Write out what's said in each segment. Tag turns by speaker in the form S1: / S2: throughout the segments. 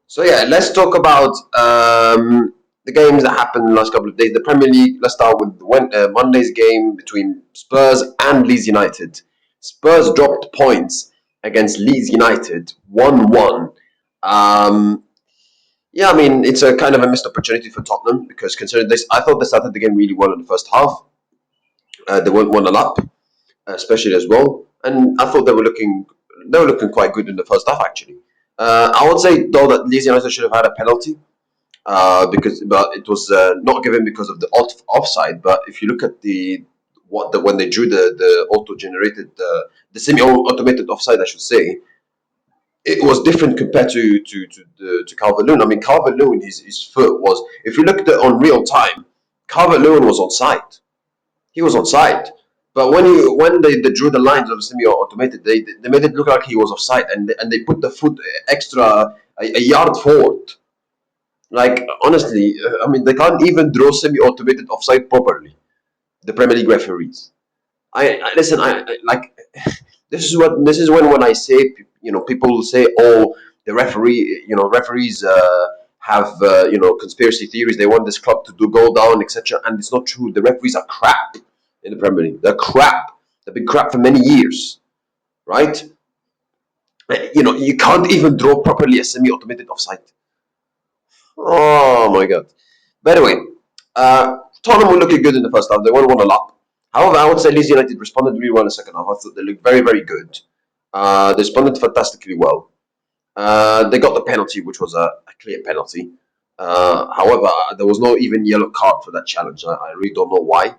S1: So yeah, let's talk about the games that happened in the last couple of days. The Premier League. Let's start with Monday's game between Spurs and Leeds United. Spurs dropped points against Leeds United, 1-1. Um, yeah, I mean it's a kind of a missed opportunity for Tottenham because considering this, I thought they started the game really well in the first half. They went 1-0 up, especially as well, and I thought they were looking quite good in the first half actually. I would say though that Leeds United should have had a penalty but it was not given because of the offside. But if you look at when they drew the auto-generated the semi-automated offside, I should say, it was different compared to Calvert-Lewin. I mean, Calvert-Lewin, his foot was. If you look at it on real time, Calvert-Lewin was onside. He was onside. But when they drew the lines of the semi-automated, they made it look like he was offside, and they put the foot extra a yard forward. Like honestly, I mean they can't even draw semi-automated offside properly. The Premier League referees. I listen. I like this is when I say people say, oh, the referee, referees have conspiracy theories. They want this club to go down, etc. And it's not true. The referees are crap in the Premier League. They're crap. They've been crap for many years, right? You can't even draw properly a semi-automated offside. Oh my god. By the way, Tottenham were looking good in the first half. They won 1 up. However, I would say Leeds United responded really well in the second half. I thought they looked very, very good. They responded fantastically well. They got the penalty, which was a clear penalty. However, there was no even yellow card for that challenge. I really don't know why.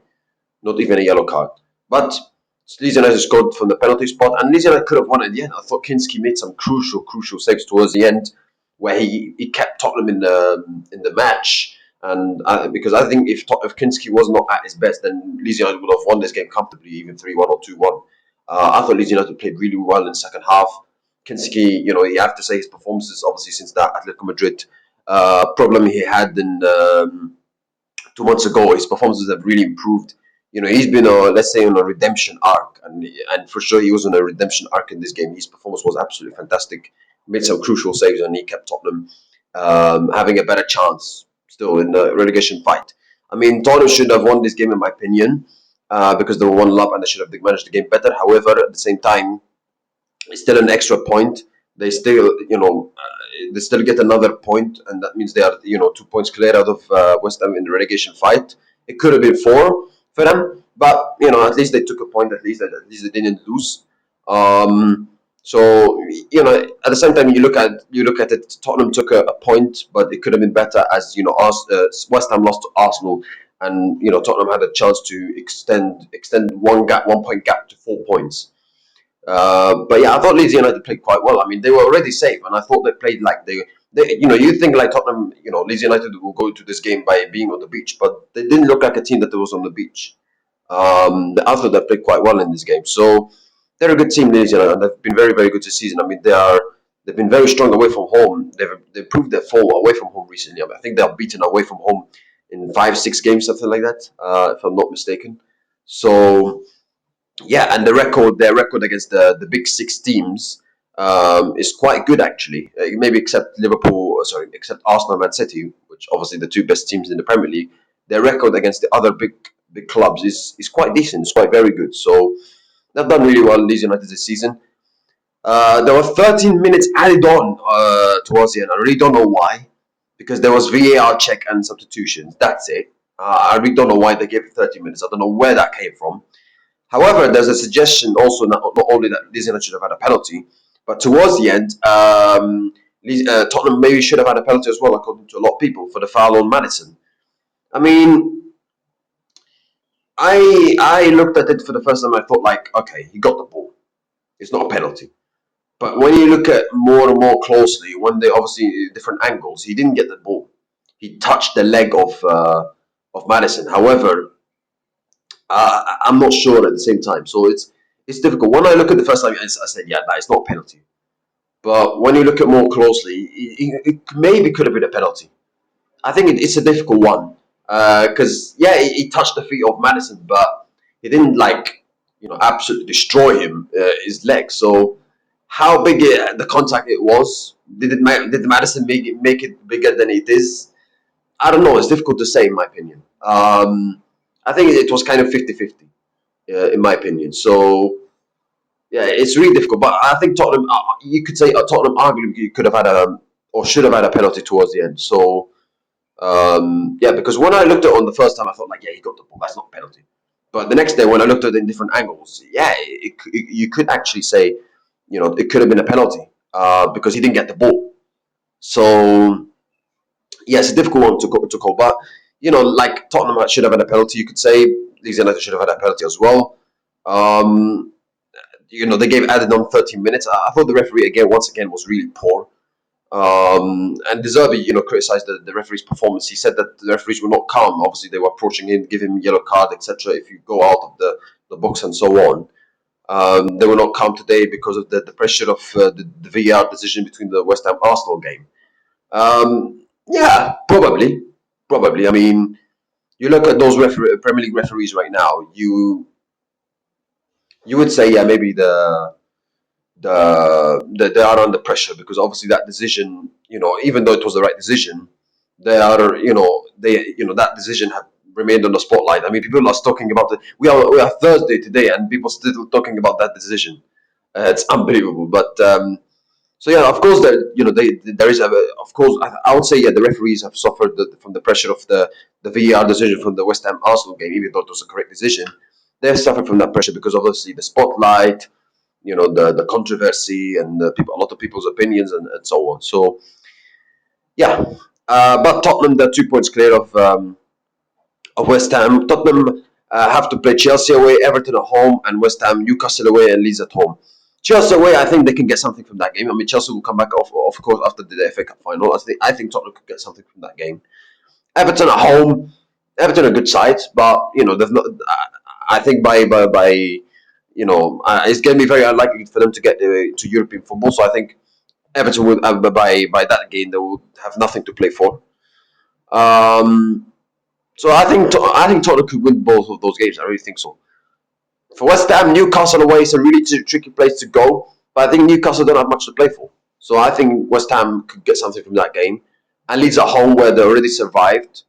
S1: Not even a yellow card. But Leeds United scored from the penalty spot, and Leeds United could have won at the end. I thought Kinski made some crucial saves towards the end, where he kept Tottenham in the match. And because I think if Kinski was not at his best, then Leeds United would have won this game comfortably, even 3-1 or 2-1. I thought Leeds United played really well in the second half. Kinski, you have to say his performances, obviously, since that Atletico Madrid problem he had in 2 months ago, his performances have really improved. He's been let's say on a redemption arc, and for sure he was on a redemption arc in this game. His performance was absolutely fantastic. Made some crucial saves, and he kept Tottenham having a better chance still in the relegation fight. I mean, Tottenham should have won this game in my opinion because they were 1 up and they should have managed the game better. However, at the same time, it's still an extra point. They still, they still get another point, and that means they are, 2 points clear out of West Ham in the relegation fight. It could have been 4 for them, but at least they took a point. At least they didn't lose. So at the same time, you look at it. Tottenham took a point, but it could have been better. As West Ham lost to Arsenal, and Tottenham had a chance to extend 1 point gap to 4 points. But yeah, I thought Leeds United played quite well. I mean, they were already safe, and I thought they played like they you think like Tottenham, Leeds United will go into this game by being on the beach, but they didn't look like a team that was on the beach. I thought they played quite well in this game, so they're a good team, Leeds United, and they've been very, very good this season. I mean, they've been very strong away from home. They've proved their form away from home recently. I mean, I think they're beaten away from home in 5-6 games, something like that, if I'm not mistaken. So yeah, and their record against the big 6 teams is quite good actually. Maybe except except Arsenal and Man City, which obviously the 2 best teams in the Premier League. Their record against the other big clubs is quite decent. It's quite very good. So they've done really well in Leeds United this season. There were 13 minutes added on towards the end. I really don't know why, because there was VAR check and substitutions. That's it. I really don't know why they gave it 30 minutes. I don't know where that came from. However, there's a suggestion also not only that Leeds United should have had a penalty, but towards the end, Tottenham maybe should have had a penalty as well, according to a lot of people, for the foul on Maddison. I mean, I looked at it for the first time. I thought like, okay, he got the ball. It's not a penalty. But when you look at more and more closely, when they obviously different angles, he didn't get the ball. He touched the leg of Maddison. However, I'm not sure at the same time, so it's difficult. When I look at the first time, I said, yeah, that is not a penalty. But when you look at more closely, it maybe could have been a penalty. I think it's a difficult one because he touched the feet of Maddison, but he didn't absolutely destroy him his leg. So how big the contact it was, Did Madison make it bigger than it is? I don't know. It's difficult to say, in my opinion. I think it was kind of 50-50, in my opinion. So yeah, it's really difficult. But I think Tottenham, you could say Tottenham arguably could have had a or should have had a penalty towards the end. So yeah, because when I looked at it on the first time, I thought like, yeah, he got the ball. That's not a penalty. But the next day, when I looked at it in different angles, yeah, you could actually say, it could have been a penalty because he didn't get the ball. So yeah, it's a difficult one to call. But like Tottenham should have had a penalty. You could say Leeds United should have had a penalty as well. Um, they gave added on 13 minutes. I thought the referee once again was really poor. And Deserby, criticized the referee's performance. He said that the referees were not calm. Obviously, they were approaching him, give him yellow card, etc. If you go out of the box and so on. They were not calm today because of the pressure of the VAR decision between the West Ham Arsenal game. Yeah, probably. I mean, you look at those Premier League referees right now. You would say, yeah, maybe they are under pressure because obviously that decision, even though it was the right decision, they are, that decision had remained on the spotlight. I mean, people are talking about it. We are Thursday today, and people still talking about that decision. It's unbelievable. But so yeah, of course, there is of course, I would say, yeah, the referees have suffered from the pressure of the VAR decision from the West Ham Arsenal game, even though it was a correct decision. They've suffered from that pressure because obviously the spotlight, the controversy, and a lot of people's opinions, and so on. So yeah, but Tottenham, they're 2 points clear of West Ham. Tottenham have to play Chelsea away, Everton at home, and West Ham, Newcastle away, and Leeds at home. Chelsea away, I think they can get something from that game. I mean, Chelsea will come back of course after the FA Cup final. I think Tottenham could get something from that game. Everton at home, Everton are good sides, but they've not. I think it's going to be very unlikely for them to get to European football. So I think Everton will by that game they will have nothing to play for. Um, so I think Tottenham could win both of those games. I really think so. For West Ham, Newcastle away is a really tricky place to go, but I think Newcastle don't have much to play for. So I think West Ham could get something from that game. And Leeds at home, where they already survived,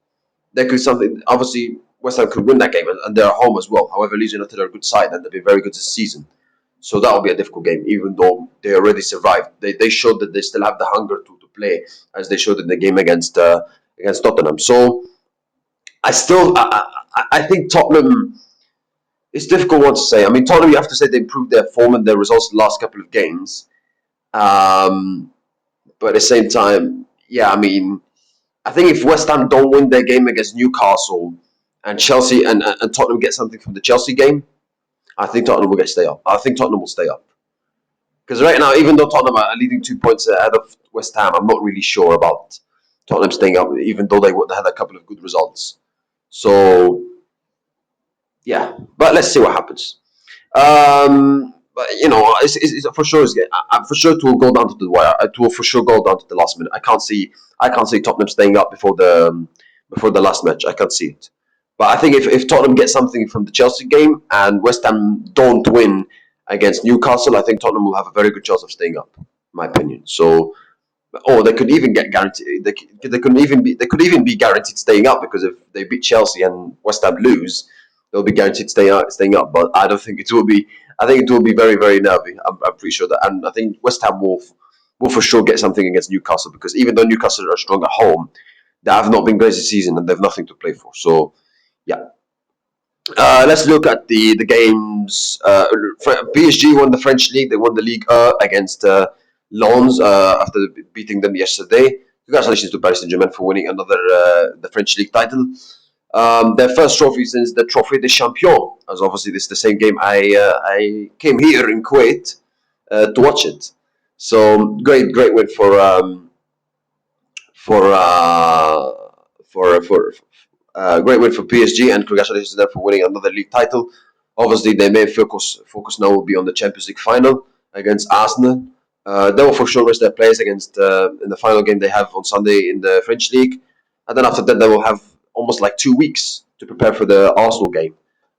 S1: they could something. Obviously, West Ham could win that game, and they're at home as well. However, Leeds United are a good side, and they've been very good this season. So that will be a difficult game, even though they already survived. They showed that they still have the hunger to play, as they showed in the game against Tottenham. So I think Tottenham. It's a difficult one to say. I mean, Tottenham, you have to say they improved their form and their results the last couple of games. Um, but at the same time, yeah, I mean, I think if West Ham don't win their game against Newcastle and Chelsea and Tottenham get something from the Chelsea game, I think Tottenham will stay up. I think Tottenham will stay up. Because right now, even though Tottenham are leading 2 points ahead of West Ham, I'm not really sure about Tottenham staying up, even though they had a couple of good results. So yeah, but let's see what happens. But it's for sure. I'm for sure it will go down to the wire. It will for sure go down to the last minute. I can't see Tottenham staying up before the last match. I can't see it. But I think if Tottenham get something from the Chelsea game and West Ham don't win against Newcastle, I think Tottenham will have a very good chance of staying up, in my opinion. So, or they could even get guaranteed. They could even be guaranteed staying up because if they beat Chelsea and West Ham lose, they'll be guaranteed staying up. But I don't think it will be. I think it will be very very nervy. I'm pretty sure that, and I think West Ham will for sure get something against Newcastle because even though Newcastle are strong at home, they have not been great this season and they've nothing to play for. So yeah. Let's look at the games. PSG won the French league. They won the Ligue against Lens after beating them yesterday. Congratulations to Paris Saint-Germain for winning another the French league title. Their first trophy since the Trophée des Champions, as obviously this is the same game I came here in Kuwait to watch it. So great win for uh, for great win for PSG, and congratulations to them for winning another league title. Obviously, their main focus now will be on the Champions League final against Arsenal. They will for sure rest their players against in the final game they have on Sunday in the French league, and then after that they will have almost like 2 weeks to prepare for the Arsenal game.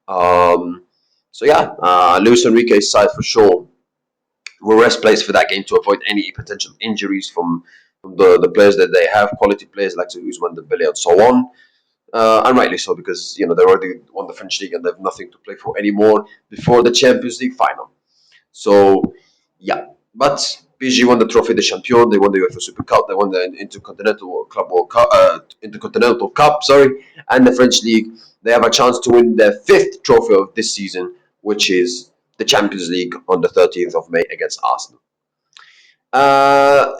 S1: So yeah, Luis Enrique's side for sure will rest players for that game to avoid any potential injuries from the players that they have, quality players like Ousmane Dembele and so on. And rightly so, because they already won the French league and they have nothing to play for anymore before the Champions League final. So yeah, but PSG won the Trophée des Champions. They won the UEFA Super Cup. They won the Intercontinental Cup. Sorry, and the French league. They have a chance to win their fifth trophy of this season, which is the Champions League on the 13th of May against Arsenal.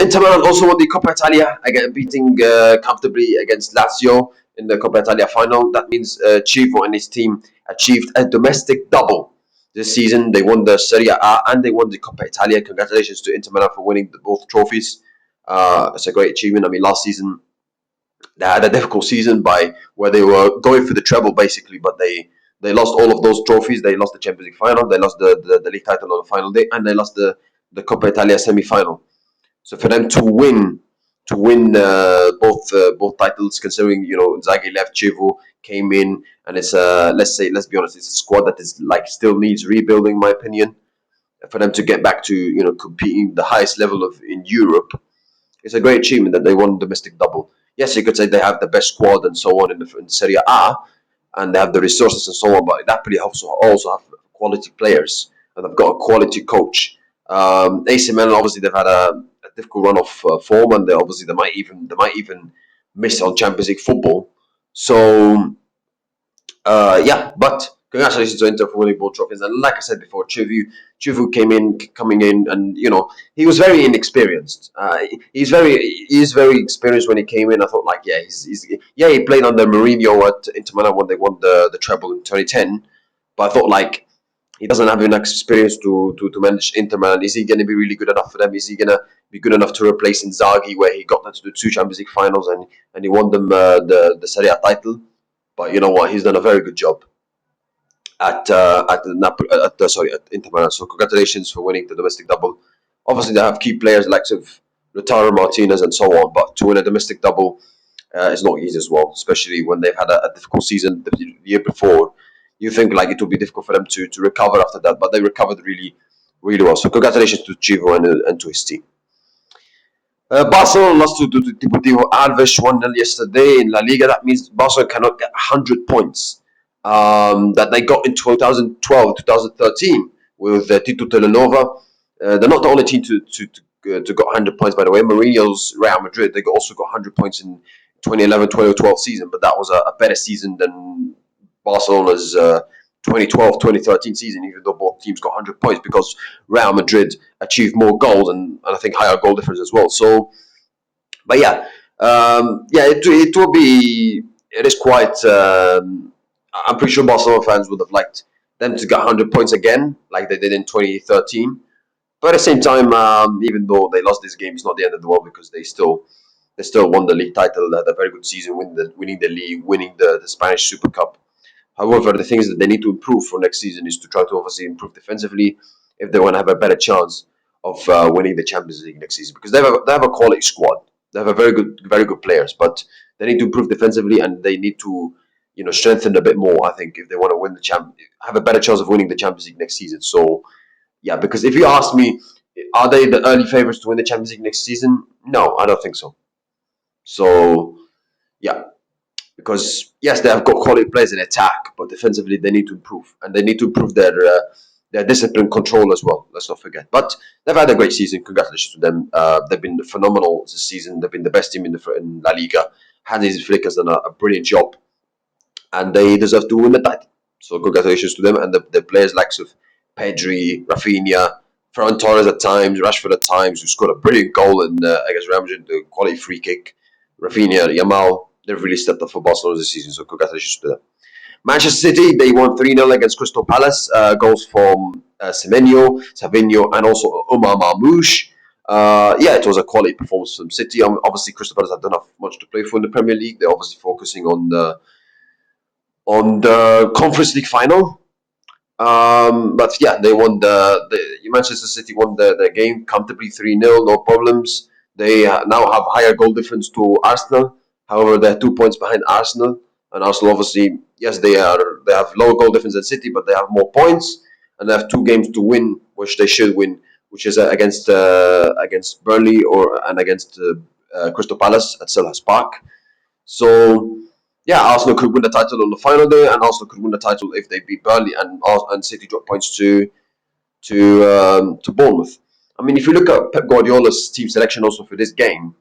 S1: Inter Milan also won the Coppa Italia, again beating comfortably against Lazio in the Coppa Italia final. That means Chivo and his team achieved a domestic double this season. They won the Serie A and they won the Coppa Italia. Congratulations to Inter Milan for winning both trophies. It's a great achievement. I mean, last season they had a difficult season where they were going for the treble basically, but they lost all of those trophies. They lost the Champions League final, they lost the league title on the final day, and they lost the Coppa Italia semi-final. So for them to win both titles, considering Inzaghi left, Chivo came in, and it's let's be honest, it's a squad that is still needs rebuilding, in my opinion. For them to get back to competing the highest level in Europe, it's a great achievement that they won domestic double. Yes, you could say they have the best squad and so on in Serie A, and they have the resources and so on, but Napoli also have quality players, and they've got a quality coach. AC Milan, obviously they've had a difficult run of form, and they might even miss on Champions League football. So yeah, but congratulations to Inter for winning both trophies. And like I said before, Chivu coming in, and he was very inexperienced. He is very experienced when he came in. I thought he played under Mourinho at Inter Milan when they won the treble in 2010. But I thought he doesn't have enough experience to manage Inter Milan. Is he going to be really good enough for them? Is he going to be good enough to replace Inzaghi, where he got them to the two Champions League finals and he won them the Serie A title? But you know what? He's done a very good job at Inter Milan. So congratulations for winning the domestic double. Obviously, they have key players like Lautaro Martinez and so on, but to win a domestic double is not easy as well, especially when they've had a difficult season the year before. You think it will be difficult for them to recover after that, but they recovered really, really well. So congratulations to Chivo and to his team. Barcelona lost to Deportivo Alves 1-0 yesterday in La Liga. That means Barcelona cannot get 100 points that they got in 2012, 2013 with Tito Telenova. They're not the only team to got 100 points, by the way. Mourinho's Real Madrid, they also got 100 points in 2011-2012 season, but that was a better season than Barcelona's 2012-2013 season, even though both teams got 100 points, because Real Madrid achieved more goals and I think higher goal difference as well. So, but yeah, it will be. It is quite. I'm pretty sure Barcelona fans would have liked them to get 100 points again, like they did in 2013. But at the same time, even though they lost this game, it's not the end of the world, because they still won the league title. They had a very good season, winning the league, winning the Spanish Super Cup. However, the things that they need to improve for next season is to try to obviously improve defensively if they want to have a better chance of winning the Champions League next season, because they have a quality squad. They have a very good players, but they need to improve defensively, and they need to strengthen a bit more. I think if they want to win have a better chance of winning the Champions League next season. So yeah, because if you ask me, are they the early favorites to win the Champions League next season? No, I don't think so. So yeah. Because yes, they have got quality players in attack, but defensively they need to improve, and they need to improve their discipline control as well. Let's not forget. But they've had a great season. Congratulations to them. They've been phenomenal this season. They've been the best team in La Liga. Hansi Flick has done a brilliant job, and they deserve to win the title. So congratulations to them, and the players like Pedri, Rafinha, Ferran Torres at times, Rashford at times, who scored a brilliant goal in against Real Madrid, the quality free kick. Rafinha, Yamal. They've really stepped up for Barcelona this season, so congratulations to them. Manchester City, they won 3-0 against Crystal Palace. Goals from Semenyo, Savinho, and also Omar Marmoush. It was a quality performance from City. Obviously, Crystal Palace don't have much to play for in the Premier League. They're obviously focusing on the Conference League final. But yeah, they won the Manchester City won the game comfortably 3-0, no problems. They now have higher goal difference to Arsenal. However, they're 2 points behind Arsenal, and Arsenal obviously, yes, they have lower goal difference than City, but they have more points, and they have 2 games to win, which they should win which is against Burnley and against Crystal Palace at Selhurst Park. So yeah, Arsenal could win the title on the final day, and Arsenal could win the title if they beat Burnley and City drop points to Bournemouth. I mean, if you look at Pep Guardiola's team selection also for this game,